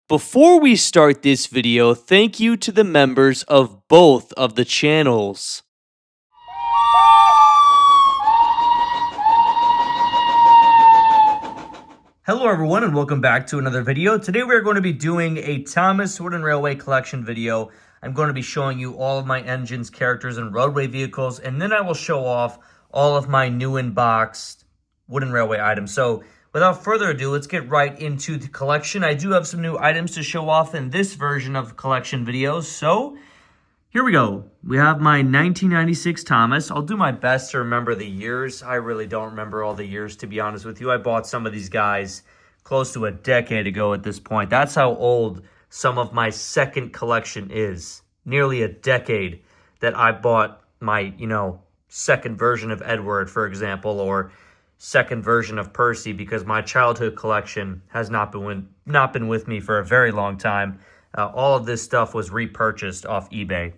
Before we start this video, thank you to the members of both of the channels. Hello everyone and welcome back to another video. Today we're going to be doing a Thomas Wooden Railway collection video. I'm going to be showing you all of my engines, characters, and roadway vehicles, and then I will show off all of my new in-box Wooden Railway items. So without further ado, let's get right into the collection. I do have some new items to show off in this version of collection videos, so here we go. We have my 1996 Thomas. I'll do my best to remember the years. I really don't remember all the years, to be honest with you. I bought some of these guys close to a decade ago at this point. That's how old some of my second collection is. Nearly a decade that I bought my, second version of Edward, for example, or second version of Percy, because my childhood collection has not been with me for a very long time. All of this stuff was repurchased off eBay.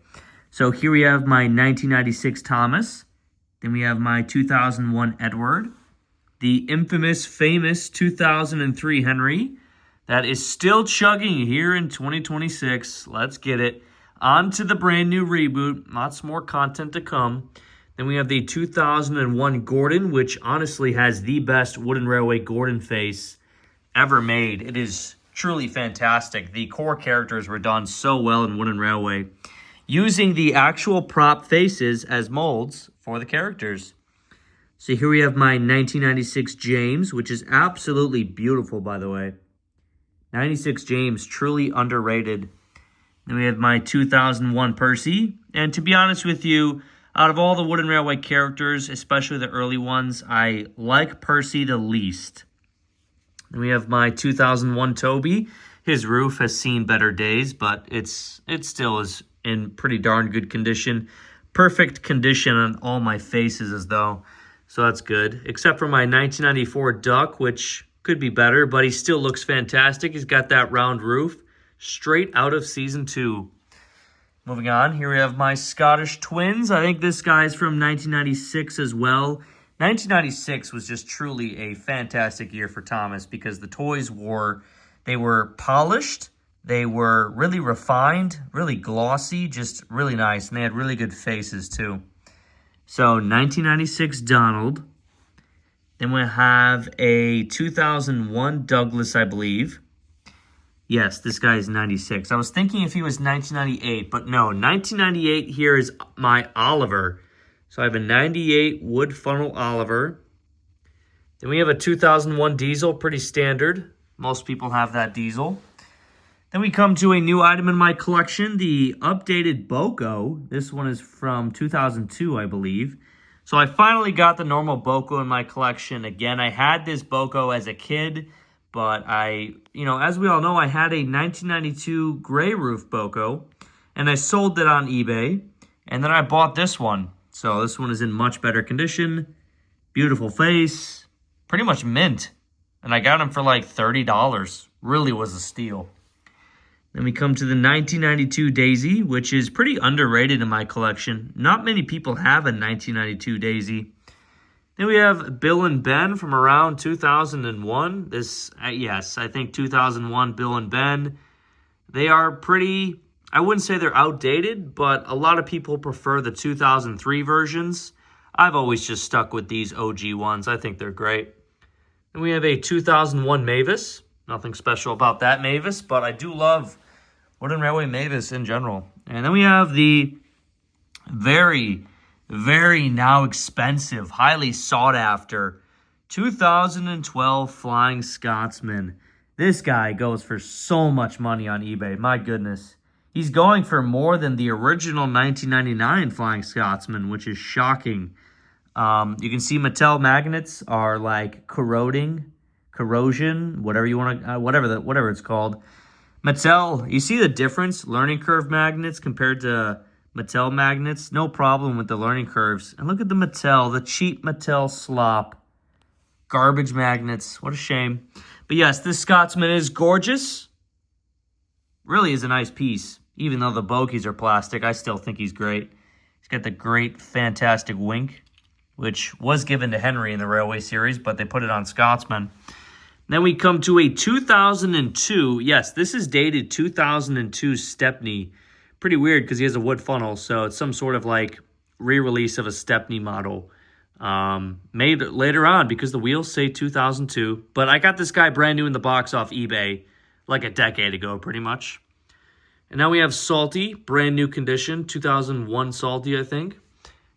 So here we have my 1996 Thomas. Then we have my 2001 Edward. The infamous, famous 2003 Henry. That is still chugging here in 2026. Let's get it. On to the brand new reboot. Lots more content to come. Then we have the 2001 Gordon, which honestly has the best Wooden Railway Gordon face ever made. It is truly fantastic. The core characters were done so well in Wooden Railway, using the actual prop faces as molds for the characters. So here we have my 1996 James, which is absolutely beautiful, by the way. 96 James, truly underrated. Then we have my 2001 Percy. And to be honest with you, out of all the Wooden Railway characters, especially the early ones, I like Percy the least. Then we have my 2001 Toby. His roof has seen better days, but it still is in pretty darn good condition. Perfect condition on all my faces as though. So that's good. Except for my 1994 Duck, which could be better, but he still looks fantastic. He's got that round roof. Straight out of Season 2. Moving on, here we have my Scottish Twins. I think this guy's from 1996 as well. 1996 was just truly a fantastic year for Thomas because the toys were polished, they were really refined, really glossy, just really nice, and they had really good faces too. So 1996 Donald. Then we have a 2001 Douglas, I believe. Yes, this guy is 96. I was thinking if he was 1998, but no, 1998 here is my Oliver. So I have a 98 wood funnel Oliver. Then we have a 2001 Diesel, pretty standard. Most people have that Diesel. Then we come to a new item in my collection, the updated Boko. This one is from 2002, I believe. So I finally got the normal Boko in my collection. Again, I had this Boko as a kid, but as we all know, I had a 1992 gray roof Boko, and I sold it on eBay, and then I bought this one. So this one is in much better condition. Beautiful face. Pretty much mint. And I got him for like $30. Really was a steal. Then we come to the 1992 Daisy, which is pretty underrated in my collection. Not many people have a 1992 Daisy. Then we have Bill and Ben from around 2001. Yes, I think 2001 Bill and Ben. They are pretty... I wouldn't say they're outdated, but a lot of people prefer the 2003 versions. I've always just stuck with these OG ones. I think they're great. Then we have a 2001 Mavis. Nothing special about that Mavis, but I do love Wooden Railway Mavis in general. And then we have the very, very now expensive, highly sought after 2012 Flying Scotsman. This guy goes for so much money on eBay. My goodness. He's going for more than the original 1999 Flying Scotsman, which is shocking. You can see Mattel magnets are like corrosion, whatever you want to, whatever it's called. Mattel, you see the difference? Learning curve magnets compared to Mattel magnets, no problem with the learning curves. And look at the Mattel, the cheap Mattel slop. Garbage magnets, what a shame. But yes, this Scotsman is gorgeous. Really is a nice piece. Even though the bogies are plastic, I still think he's great. He's got the great, fantastic wink, which was given to Henry in the Railway series, but they put it on Scotsman. Then we come to a 2002. Yes, this is dated 2002 Stepney. Pretty weird because he has a wood funnel, so it's some sort of like re-release of a Stepney model. Made later on because the wheels say 2002. But I got this guy brand new in the box off eBay like a decade ago, pretty much. And now we have Salty, brand new condition, 2001 Salty, I think.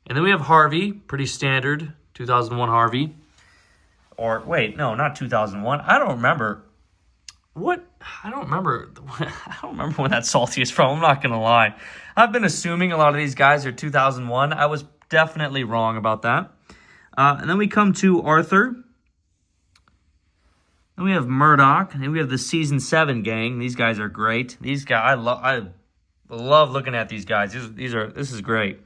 And then we have Harvey, pretty standard, 2001 Harvey. Or, wait, no, not 2001. I don't remember. What? I don't remember when that Salty is from. I'm not going to lie. I've been assuming a lot of these guys are 2001. I was definitely wrong about that. And then we come to Arthur. Then we have Murdoch. And then we have the Season 7 gang. These guys are great. These guys, I love looking at these guys. This is great.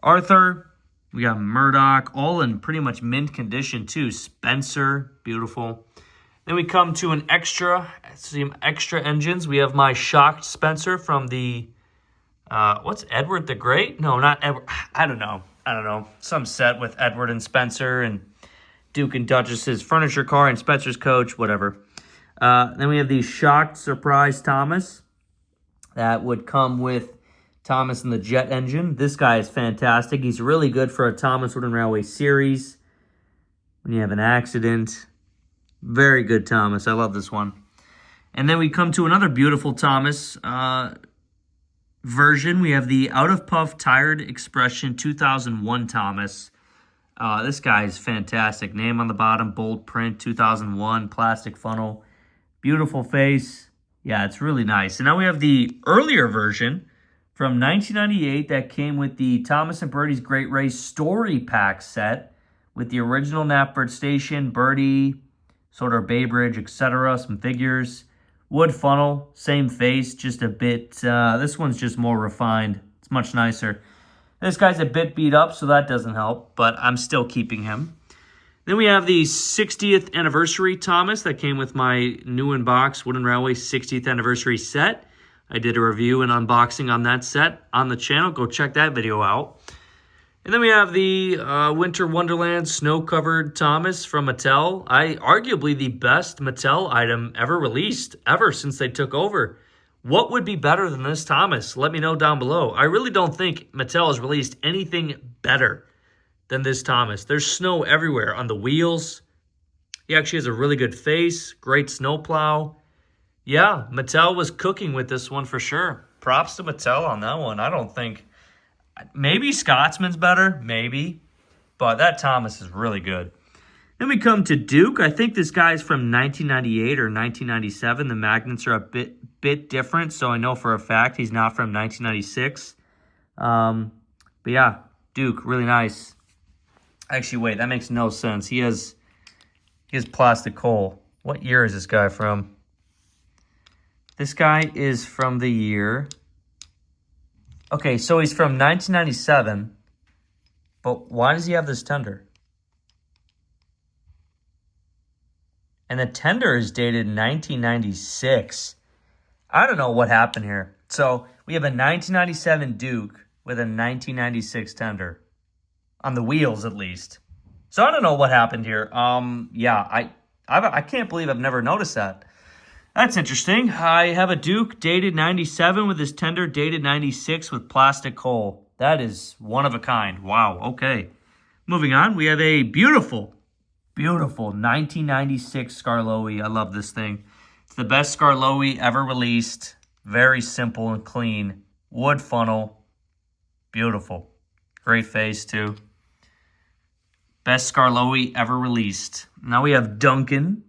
Arthur. We got Murdoch, all in pretty much mint condition too. Spencer, beautiful. Then we come to an extra, some extra engines. We have my shocked Spencer from the, what's Edward the Great? No, not Edward. I don't know. Some set with Edward and Spencer and Duke and Duchess's furniture car and Spencer's coach, whatever. Then we have the shocked surprise Thomas that would come with Thomas and the jet engine. This guy is fantastic. He's really good for a Thomas Wooden Railway series. When you have an accident. Very good Thomas. I love this one. And then we come to another beautiful Thomas version. We have the Out of Puff Tired Expression 2001 Thomas. This guy is fantastic. Name on the bottom, bold print, 2001, plastic funnel. Beautiful face. Yeah, it's really nice. And now we have the earlier version from 1998 that came with the Thomas and Birdie's Great Race Story Pack set with the original Knapford Station, Birdie, sort of Bay Bridge, etc., some figures. Wood funnel, same face, just a bit, this one's just more refined. It's much nicer. This guy's a bit beat up, so that doesn't help, but I'm still keeping him. Then we have the 60th anniversary Thomas that came with my new in-box Wooden Railway 60th anniversary set. I did a review and unboxing on that set on the channel. Go check that video out. And then we have the Winter Wonderland snow-covered Thomas from Mattel. Arguably the best Mattel item ever released, ever since they took over. What would be better than this Thomas? Let me know down below. I really don't think Mattel has released anything better than this Thomas. There's snow everywhere on the wheels. He actually has a really good face, great snowplow. Yeah, Mattel was cooking with this one for sure. Props to Mattel on that one. I don't think... Maybe Scotsman's better, maybe. But that Thomas is really good. Then we come to Duke. I think this guy's from 1998 or 1997. The magnets are a bit different, so I know for a fact he's not from 1996. But yeah, Duke, really nice. Actually, wait, that makes no sense. He has plastic coal. What year is this guy from? This guy is from the year... Okay, so he's from 1997, but why does he have this tender? And the tender is dated 1996. I don't know what happened here. So we have a 1997 Duke with a 1996 tender. On the wheels, at least. So I don't know what happened here. Yeah, I can't believe I've never noticed that. That's interesting. I have a Duke dated 97 with his tender dated 96 with plastic coal. That is one of a kind. Wow, okay. Moving on, we have a beautiful 1996 Skarloey. I love this thing. It's the best Skarloey ever released. Very simple and clean. Wood funnel. Beautiful. Great face, too. Best Skarloey ever released. Now we have Duncan.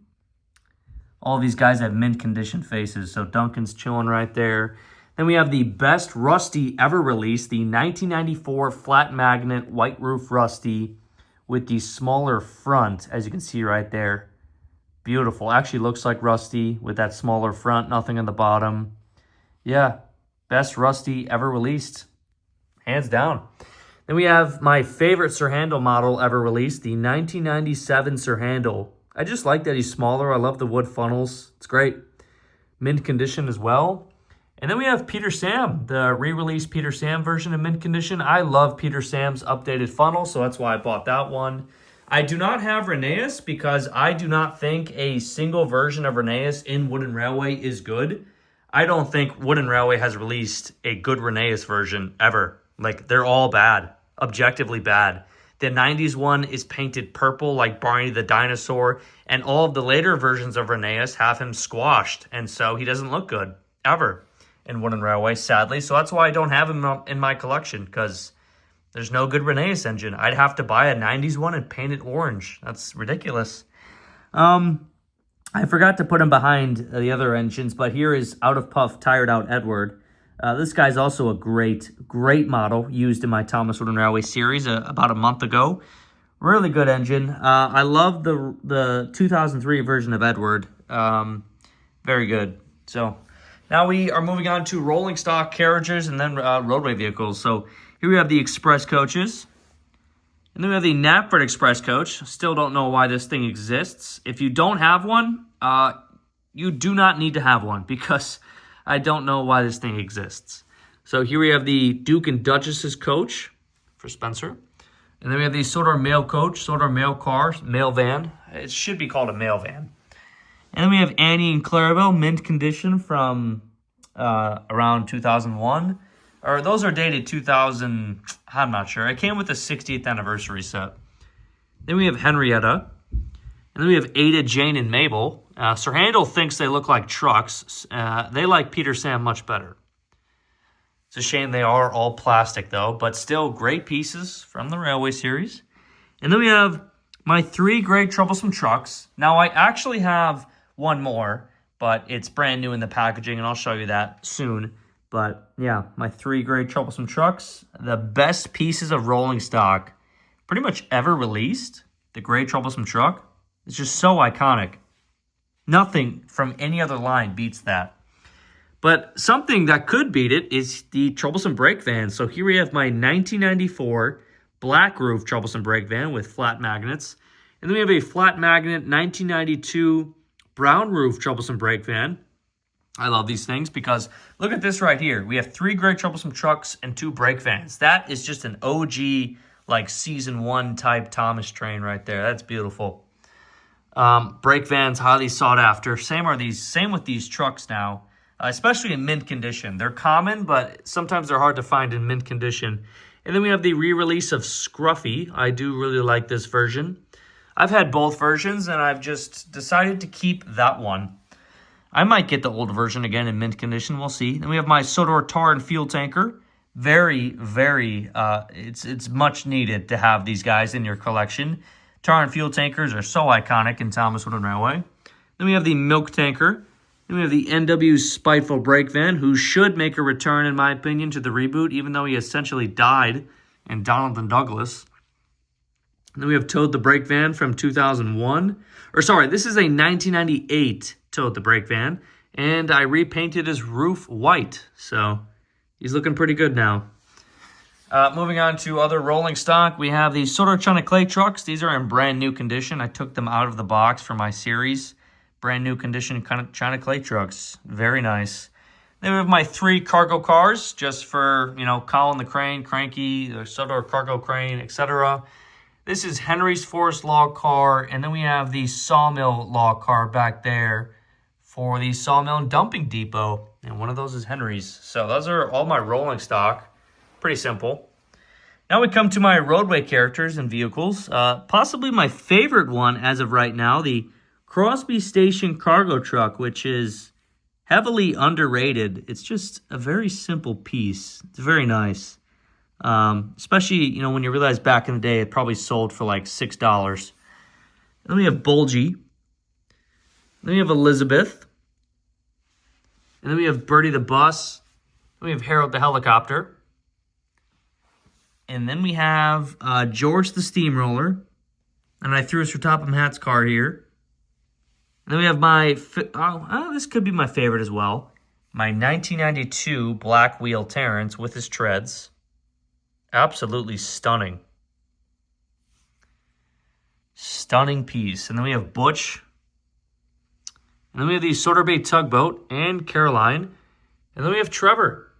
All these guys have mint condition faces, so Duncan's chilling right there. Then we have the best Rusty ever released, the 1994 flat magnet white roof Rusty with the smaller front, as you can see right there. Beautiful. Actually looks like Rusty with that smaller front, nothing on the bottom. Yeah, best Rusty ever released. Hands down. Then we have my favorite Sir Handel model ever released, the 1997 Sir Handel. I just like that he's smaller. I love the wood funnels. It's great. Mint condition as well. And then we have Peter Sam, the re-released Peter Sam version of mint condition. I love Peter Sam's updated funnel, so that's why I bought that one. I do not have Rheneas because I do not think a single version of Rheneas in Wooden Railway is good. I don't think Wooden Railway has released a good Rheneas version ever. Like, they're all bad, objectively bad. The 90s one is painted purple like Barney the Dinosaur, and all of the later versions of Rheneas have him squashed, and so he doesn't look good, ever, in Wooden Railway, sadly. So that's why I don't have him in my collection, because there's no good Rheneas engine. I'd have to buy a 90s one and paint it orange. That's ridiculous. I forgot to put him behind the other engines, but here is Out of Puff Tired Out Edward. This guy's also a great model used in my Thomas Wooden Railway series about a month ago. Really good engine. I love the 2003 version of Edward. Very good. So now we are moving on to rolling stock carriages and then roadway vehicles. So here we have the express coaches. And then we have the Knapford Express coach. Still don't know why this thing exists. If you don't have one, you do not need to have one because I don't know why this thing exists. So here we have the Duke and Duchess's coach for Spencer. And then we have the Sodor mail coach, Sodor mail car, mail van. It should be called a mail van. And then we have Annie and Clarabelle, mint condition from around 2001. Or those are dated 2000, I'm not sure. It came with the 60th anniversary set. Then we have Henrietta. And then we have Ada, Jane, and Mabel. Sir Handel thinks they look like trucks. They like Peter Sam much better. It's a shame they are all plastic, though, but still great pieces from the Railway series. And then we have my 3 great troublesome trucks. Now, I actually have one more, but it's brand new in the packaging, and I'll show you that soon. But, yeah, my 3 great troublesome trucks. The best pieces of rolling stock pretty much ever released. The great troublesome truck. It's just so iconic. Nothing from any other line beats that. But something that could beat it is the troublesome brake van. So here we have my 1994 black roof troublesome brake van with flat magnets. And then we have a flat magnet 1992 brown roof troublesome brake van. I love these things because look at this right here. We have 3 great troublesome trucks and 2 brake vans. That is just an OG, like season 1 type Thomas train right there. That's beautiful. Brake vans, highly sought after. Same with these trucks now, especially in mint condition. They're common, but sometimes they're hard to find in mint condition. And then we have the re-release of Scruffy. I do really like this version. I've had both versions, and I've just decided to keep that one. I might get the old version again in mint condition. We'll see. Then we have my Sodor tar and fuel tanker. Very, it's much needed to have these guys in your collection. Tar and fuel tankers are so iconic in Thomas Wooden Railway. Then we have the milk tanker. Then we have the NW's Spiteful Brake Van, who should make a return, in my opinion, to the reboot, even though he essentially died in Donald and Douglas. And then we have Toad the Brake Van from 2001. Or sorry, this is a 1998 Toad the Brake Van. And I repainted his roof white. So he's looking pretty good now. Moving on to other rolling stock, we have the Sodor China Clay trucks. These are in brand new condition. I took them out of the box for my series. Brand new condition China Clay trucks. Very nice. Then we have my 3 cargo cars, just for, Colin the Crane, Cranky, the Sodor Cargo Crane, etc. This is Henry's Forest log car, and then we have the Sawmill log car back there for the Sawmill and Dumping Depot. And one of those is Henry's. So those are all my rolling stock. Pretty simple. Now we come to my roadway characters and vehicles. Possibly my favorite one as of right now, the Crosby Station cargo truck, which is heavily underrated. It's just a very simple piece. It's very nice. Especially, when you realize back in the day it probably sold for like $6. Then we have Bulgy. Then we have Elizabeth. And then we have Bertie the bus. Then we have Harold the helicopter. And then we have George the steamroller. And I threw Sir Topham Hatt's car here. And then we have my, this could be my favorite as well. My 1992 Black Wheel Terrence with his treads. Absolutely stunning. Stunning piece. And then we have Butch. And then we have the Sodor Bay Tugboat and Caroline. And then we have Trevor.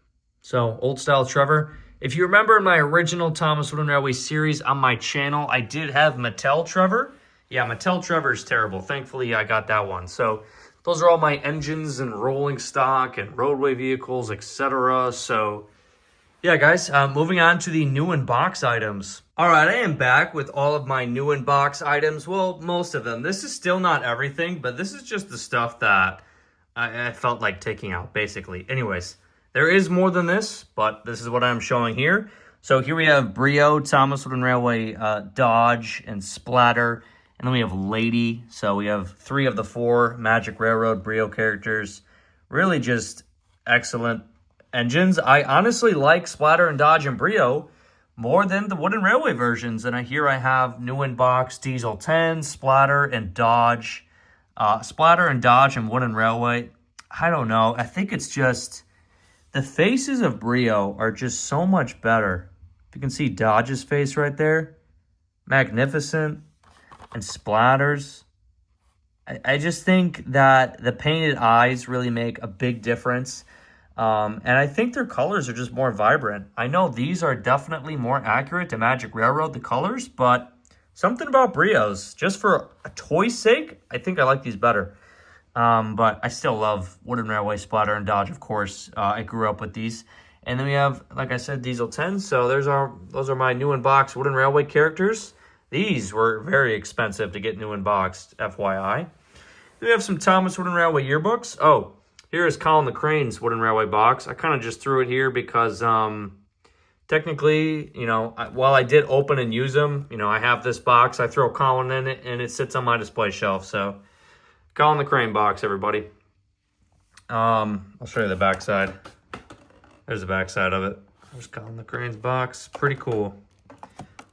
So, old style Trevor. If you remember in my original Thomas Wooden Railway series on my channel, I did have Mattel Trevor. Yeah, Mattel Trevor is terrible. Thankfully, I got that one. So those are all my engines and rolling stock and roadway vehicles, etc. So yeah, guys, moving on to the new in box items. All right, I am back with all of my new in box items. Well, most of them. This is still not everything, but this is just the stuff that I felt like taking out, basically. Anyways, there is more than this, but this is what I'm showing here. So here we have Brio, Thomas Wooden Railway, Dodge, and Splatter. And then we have Lady. So we have 3 of the 4 Magic Railroad Brio characters. Really just excellent engines. I honestly like Splatter and Dodge and Brio more than the Wooden Railway versions. And here I have new in box Diesel 10, Splatter, and Dodge. Splatter and Dodge and Wooden Railway. I don't know. I think it's just the faces of Brio are just so much better. If you can see Dodge's face right there, magnificent, and Splatter's. I just think that the painted eyes really make a big difference. And I think their colors are just more vibrant. I know these are definitely more accurate to Magic Railroad, the colors, but something about Brios, just for a toy's sake, I think I like these better. But I still love Wooden Railway, Splatter, and Dodge, of course. I grew up with these. And then we have, like I said, Diesel 10. So those are my new in box Wooden Railway characters. These were very expensive to get new in box, FYI. Then we have some Thomas Wooden Railway yearbooks. Oh, here is Colin the Crane's Wooden Railway box. I kind of just threw it here because technically, you know, while I did open and use them, you know, I have this box. I throw Colin in it, and it sits on my display shelf. So Colin the Crane box, everybody. I'll show you the back side. There's the back side of it. There's Colin the Crane's box. Pretty cool.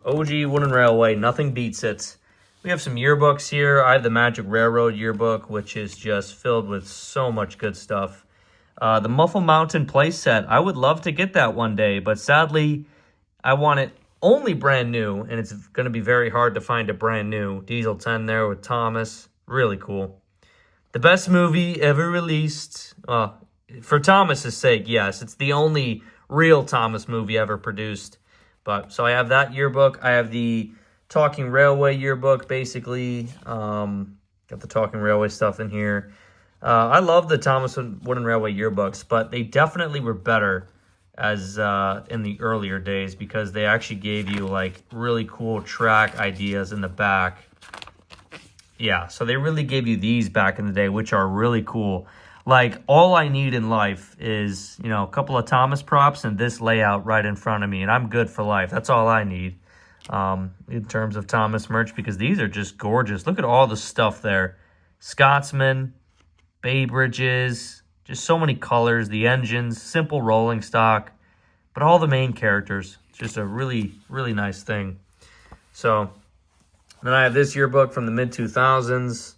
OG Wooden Railway. Nothing beats it. We have some yearbooks here. I have the Magic Railroad yearbook, which is just filled with so much good stuff. The Muffle Mountain playset. I would love to get that one day, but sadly, I want it only brand new, and it's going to be very hard to find a brand new. Diesel 10 there with Thomas. Really cool. The best movie ever released. For Thomas's sake, yes. It's the only real Thomas movie ever produced. But so I have that yearbook. I have the Talking Railway yearbook, basically. Got the Talking Railway stuff in here. I love the Thomas Wooden Railway yearbooks, but they definitely were better as in the earlier days because they actually gave you like really cool track ideas in the back. Yeah, so they really gave you these back in the day, which are really cool. Like, all I need in life is, you know, a couple of Thomas props and this layout right in front of me, and I'm good for life. That's all I need in terms of Thomas merch, because these are just gorgeous. Look at all the stuff there. Scotsman, Bay Bridges, just so many colors, the engines, simple rolling stock, but all the main characters. It's just a really, really nice thing. So then I have this yearbook from the mid-2000s.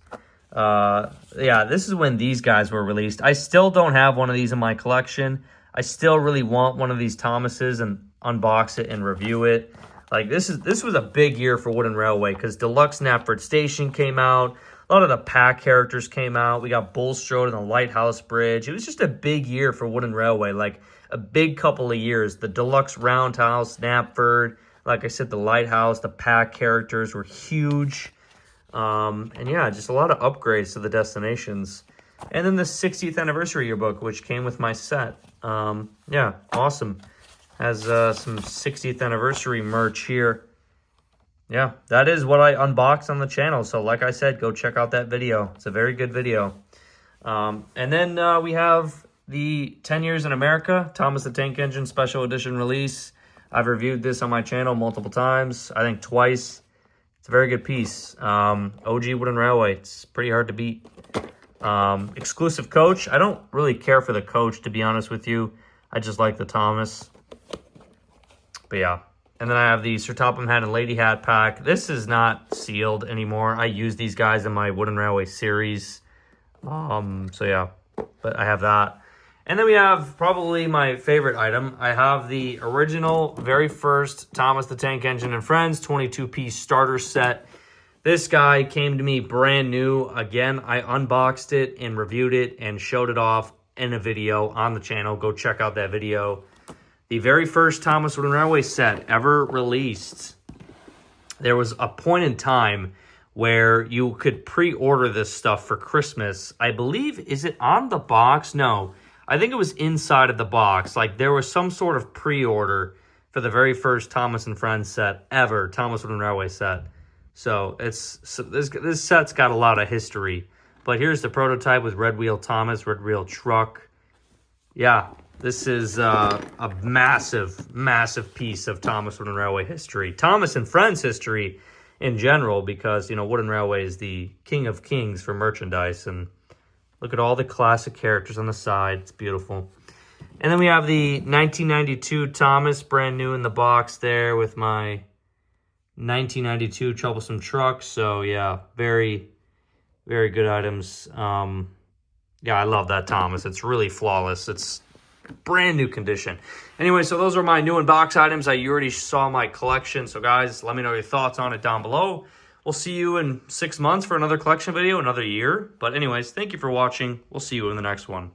Yeah, this is when these guys were released. I still don't have one of these in my collection. I still really want one of these Thomases and unbox it and review it. Like, this was a big year for Wooden Railway because Deluxe Knapford Station came out. A lot of the pack characters came out. We got Bulstrode and the Lighthouse Bridge. It was just a big year for Wooden Railway, like a big couple of years. The Deluxe Roundhouse, Knapford, like I said, the Lighthouse, the pack characters were huge. And yeah, just a lot of upgrades to the destinations. And then the 60th anniversary yearbook, which came with my set. Yeah, awesome. Has some 60th anniversary merch here. Yeah, that is what I unboxed on the channel. So like I said, go check out that video. It's a very good video. And then we have the 10 Years in America, Thomas the Tank Engine Special Edition release. I've reviewed this on my channel multiple times. I think twice. It's a very good piece. OG Wooden Railway. It's pretty hard to beat. Exclusive coach. I don't really care for the coach, to be honest with you. I just like the Thomas. But yeah. And then I have the Sir Topham Hatt and Lady Hat pack. This is not sealed anymore. I use these guys in my Wooden Railway series. So yeah. But I have that. And then we have probably my favorite item. I have the original, very first Thomas the Tank Engine and Friends 22-piece starter set. This guy came to me brand new. Again, I unboxed it and reviewed it and showed it off in a video on the channel. Go check out that video. the very first Thomas Wooden Railway set ever released. There was a point in time where you could pre-order this stuff for Christmas. I believe, is it on the box? No, I think it was inside of the box. Like, there was some sort of pre-order for the very first Thomas and Friends set ever, Thomas Wooden Railway set. So this set's got a lot of history. But here's the prototype with Red Wheel Thomas, Red Wheel Truck. Yeah, this is a massive, massive piece of Thomas Wooden Railway history. Thomas and Friends history in general, because, you know, Wooden Railway is the king of kings for merchandise. And look at all the classic characters on the side. It's beautiful. And then we have the 1992 Thomas, brand new in the box there with my 1992 Troublesome Truck. So, yeah, very, very good items. Yeah, I love that Thomas. It's really flawless. It's brand new condition. Anyway, so those are my new in-box items. You already saw my collection. So, guys, let me know your thoughts on it down below. We'll see you in 6 months for another collection video, another year. But anyways, thank you for watching. We'll see you in the next one.